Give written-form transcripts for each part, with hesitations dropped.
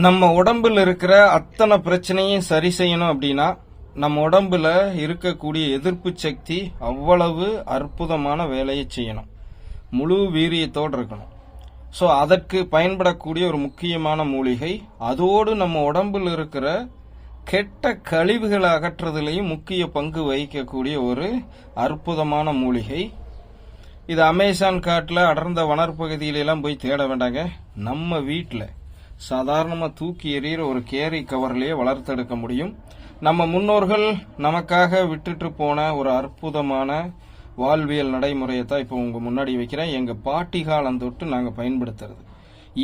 நம்ம உடம்புல இருக்கிற அத்தனை பிரச்சனையும் சரி செய்யணும் அப்படின்னா நம்ம உடம்புல இருக்கக்கூடிய எதிர்ப்பு சக்தி அவ்வளவு அற்புதமான வேலையை செய்யணும். முழு வீரியத்தோடு இருக்கணும். ஸோ அதற்கு பயன்படக்கூடிய ஒரு முக்கியமான மூலிகை, அதோடு நம்ம உடம்புல இருக்கிற கெட்ட கழிவுகளை அகற்றுறதுலையும் முக்கிய பங்கு வகிக்கக்கூடிய ஒரு அற்புதமான மூலிகை. இது அமேசான் காட்டில் அடர்ந்த வனற்பகுதியிலெல்லாம் போய் தேட வேண்டாங்க. நம்ம வீட்டில் சாதாரணமாக தூக்கி எறிகிற ஒரு கேரி கவர்லேயே வளர்த்தெடுக்க முடியும். நம்ம முன்னோர்கள் நமக்காக விட்டுட்டு போன ஒரு அற்புதமான வாழ்வியல் நடைமுறையை தான் இப்போ உங்கள் முன்னாடி வைக்கிறேன். எங்கள் பாட்டி காலம் தொட்டு நாங்கள் பயன்படுத்துறது.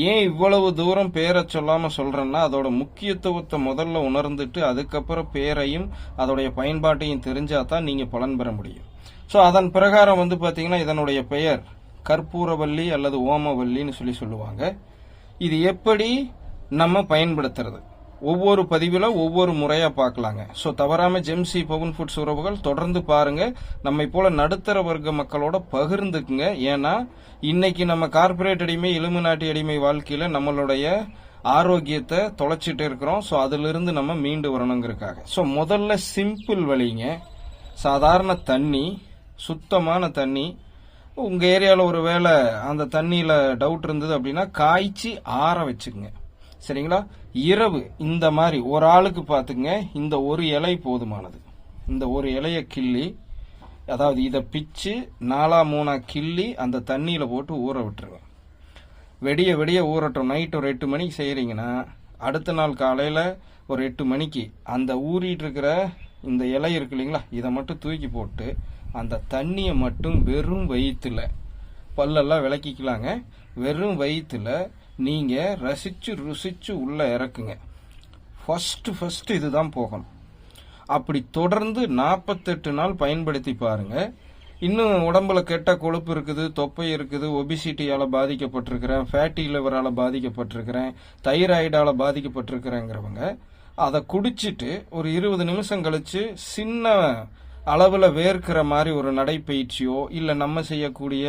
ஏன் இவ்வளவு தூரம் பேரை சொல்லாமல் சொல்கிறேன்னா, அதோட முக்கியத்துவத்தை முதல்ல உணர்ந்துட்டு அதுக்கப்புறம் பேரையும் அதோடைய பயன்பாட்டையும் தெரிஞ்சால் தான் நீங்கள் பலன் பெற முடியும். ஸோ அதன் பிரகாரம் பார்த்தீங்கன்னா இதனுடைய பெயர் கற்பூரவல்லி அல்லது ஓமவல்லின்னு சொல்லுவாங்க. இது எப்படி நம்ம பயன்படுத்துறது ஒவ்வொரு பதிவில் ஒவ்வொரு முறையாக பார்க்கலாங்க. ஸோ தவறாமல் ஜெம்சி பவன் ஃபுட்ஸ் உறவுகள் தொடர்ந்து பாருங்க. நம்மை போல நடுத்தர வர்க்க மக்களோட பகிர்ந்துக்குங்க. ஏன்னா இன்னைக்கு நம்ம கார்பரேட் அடிமை இலுமினாட்டி அடிமை வாழ்க்கையில் நம்மளுடைய ஆரோக்கியத்தை தொலைச்சிட்டு இருக்கிறோம். ஸோ அதிலிருந்து நம்ம மீண்டு வரணுங்கிறதுக்காக. ஸோ முதல்ல சிம்பிள் வழிங்க. சாதாரண தண்ணி, சுத்தமான தண்ணி. உங்கள் ஏரியாவில் ஒரு வேளை அந்த தண்ணியில் டவுட் இருந்தது அப்படின்னா காய்ச்சி ஆற வச்சுக்கோங்க. சரிங்களா? இரவு இந்த மாதிரி ஒரு ஆளுக்கு பார்த்துங்க, இந்த ஒரு இலை போதுமானது. இந்த ஒரு இலையை கிள்ளி, அதாவது இதை பிச்சு 4-3 கிள்ளி அந்த தண்ணியில் போட்டு ஊற விட்டுருங்க. வெடிய வெடிய ஊறட்டும். நைட் ஒரு 8 மணிக்கு செய்கிறீங்கன்னா அடுத்த நாள் காலையில் ஒரு 8 மணிக்கு அந்த ஊறிட்டு இருக்கிற இந்த இலை இருக்கு இல்லைங்களா, இதை மட்டும் தூக்கி போட்டு அந்த தண்ணியை மட்டும் வெறும் வயிற்றுல, பல்லெல்லாம் விளக்கிக்கலாங்க, வெறும் வயிற்றுல நீங்கள் ரசித்து ருசித்து உள்ளே இறக்குங்க. ஃபஸ்ட்டு இதுதான் போகணும். அப்படி தொடர்ந்து 48 நாள் பயன்படுத்தி பாருங்க. இன்னும் உடம்புல கெட்ட கொழுப்பு இருக்குது, தொப்பை இருக்குது, ஒபிசிட்டியால் பாதிக்கப்பட்டிருக்கிறேன், ஃபேட்டி லிவரால் பாதிக்கப்பட்டிருக்கிறேன், தைராய்டால் பாதிக்கப்பட்டிருக்கிறேங்கிறவங்க அதை குடிச்சிட்டு ஒரு 20 நிமிஷம் கழிச்சு சின்ன அளவில் வேர்க்கிற மாதிரி ஒரு நடைப்பயிற்சியோ இல்லை நம்ம செய்யக்கூடிய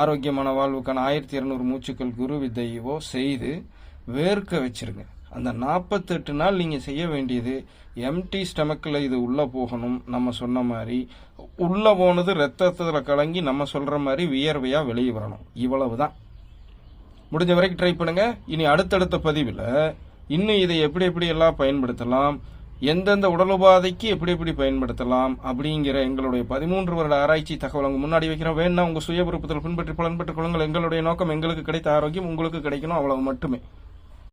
ஆரோக்கியமான வாழ்வுக்கான 1200 மூச்சுக்கள் குரு வித்தையோ செய்து வேர்க்க வச்சிருங்க. அந்த 48 நாள் நீங்கள் செய்ய வேண்டியது எம்டி ஸ்டமக்கில் இது உள்ளே போகணும். நம்ம சொன்ன மாதிரி உள்ளே போனது ரத்தத்தில் கலங்கி நம்ம சொல்கிற மாதிரி வியர்வையாக வெளியே வரணும். இவ்வளவு தான். முடிஞ்ச வரைக்கும் ட்ரை பண்ணுங்க. இனி அடுத்தடுத்த பதிவில் இன்னும் இதை எப்படி எல்லாம் பயன்படுத்தலாம், எந்தெந்த உடல் உபாதைக்கு எப்படி பயன்படுத்தலாம் அப்படிங்கிற எங்களுடைய 13 வருட ஆராய்ச்சி தகவல் உங்க முன்னாடி வைக்கிறோம். வேணா உங்க சுய விருப்பத்தில் பின்பற்றி பலன் பெற்றுக் கொள்ளுங்கள். எங்களுடைய நோக்கம் எங்களுக்கு கிடைத்த ஆரோக்கியம் உங்களுக்கு கிடைக்கணும், அவ்வளவு மட்டுமே.